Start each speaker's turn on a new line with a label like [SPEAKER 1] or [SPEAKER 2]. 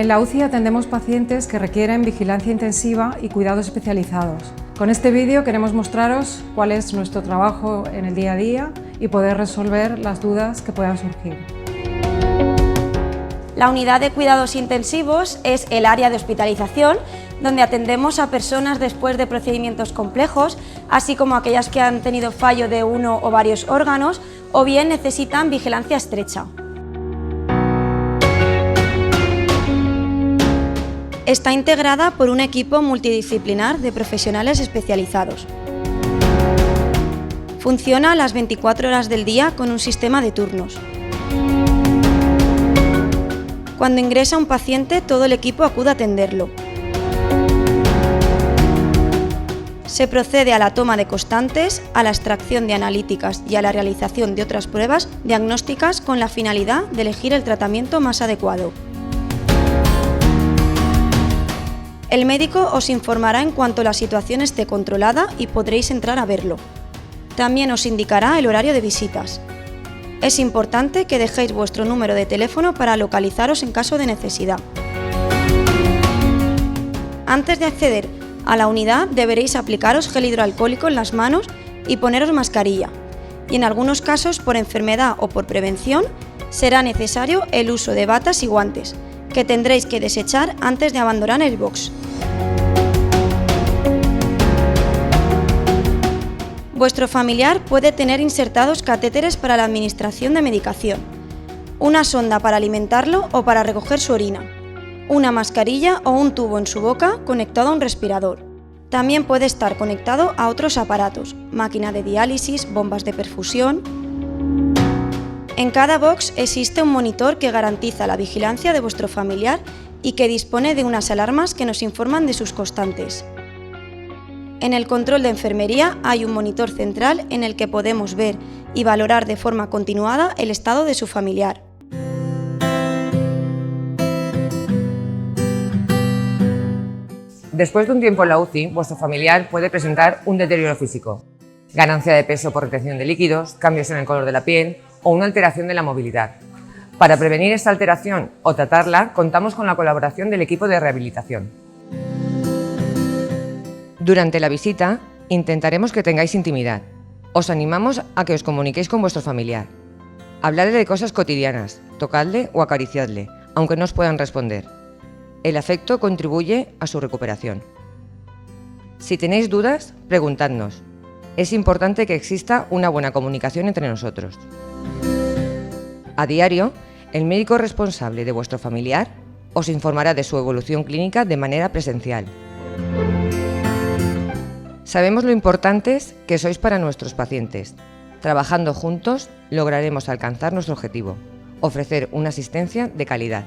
[SPEAKER 1] En la UCI atendemos pacientes que requieren vigilancia intensiva y cuidados especializados. Con este vídeo queremos mostraros cuál es nuestro trabajo en el día a día y poder resolver las dudas que puedan surgir.
[SPEAKER 2] La unidad de cuidados intensivos es el área de hospitalización donde atendemos a personas después de procedimientos complejos, así como aquellas que han tenido fallo de uno o varios órganos o bien necesitan vigilancia estrecha. Está integrada por un equipo multidisciplinar de profesionales especializados. Funciona las 24 horas del día con un sistema de turnos. Cuando ingresa un paciente, todo el equipo acude a atenderlo. Se procede a la toma de constantes, a la extracción de analíticas y a la realización de otras pruebas diagnósticas con la finalidad de elegir el tratamiento más adecuado. El médico os informará en cuanto la situación esté controlada y podréis entrar a verlo. También os indicará el horario de visitas. Es importante que dejéis vuestro número de teléfono para localizaros en caso de necesidad. Antes de acceder a la unidad deberéis aplicaros gel hidroalcohólico en las manos y poneros mascarilla. Y en algunos casos, por enfermedad o por prevención, será necesario el uso de batas y guantes, que tendréis que desechar antes de abandonar el box. Vuestro familiar puede tener insertados catéteres para la administración de medicación, una sonda para alimentarlo o para recoger su orina, una mascarilla o un tubo en su boca conectado a un respirador. También puede estar conectado a otros aparatos, máquina de diálisis, bombas de perfusión. En cada box existe un monitor que garantiza la vigilancia de vuestro familiar y que dispone de unas alarmas que nos informan de sus constantes. En el control de enfermería hay un monitor central en el que podemos ver y valorar de forma continuada el estado de su familiar.
[SPEAKER 3] Después de un tiempo en la UCI, vuestro familiar puede presentar un deterioro físico, ganancia de peso por retención de líquidos, cambios en el color de la piel o una alteración de la movilidad. Para prevenir esta alteración o tratarla, contamos con la colaboración del equipo de rehabilitación. Durante la visita, intentaremos que tengáis intimidad. Os animamos a que os comuniquéis con vuestro familiar. Habladle de cosas cotidianas, tocadle o acariciadle, aunque no os puedan responder. El afecto contribuye a su recuperación. Si tenéis dudas, preguntadnos. Es importante que exista una buena comunicación entre nosotros. A diario, el médico responsable de vuestro familiar os informará de su evolución clínica de manera presencial. Sabemos lo importantes que sois para nuestros pacientes. Trabajando juntos, lograremos alcanzar nuestro objetivo, ofrecer una asistencia de calidad.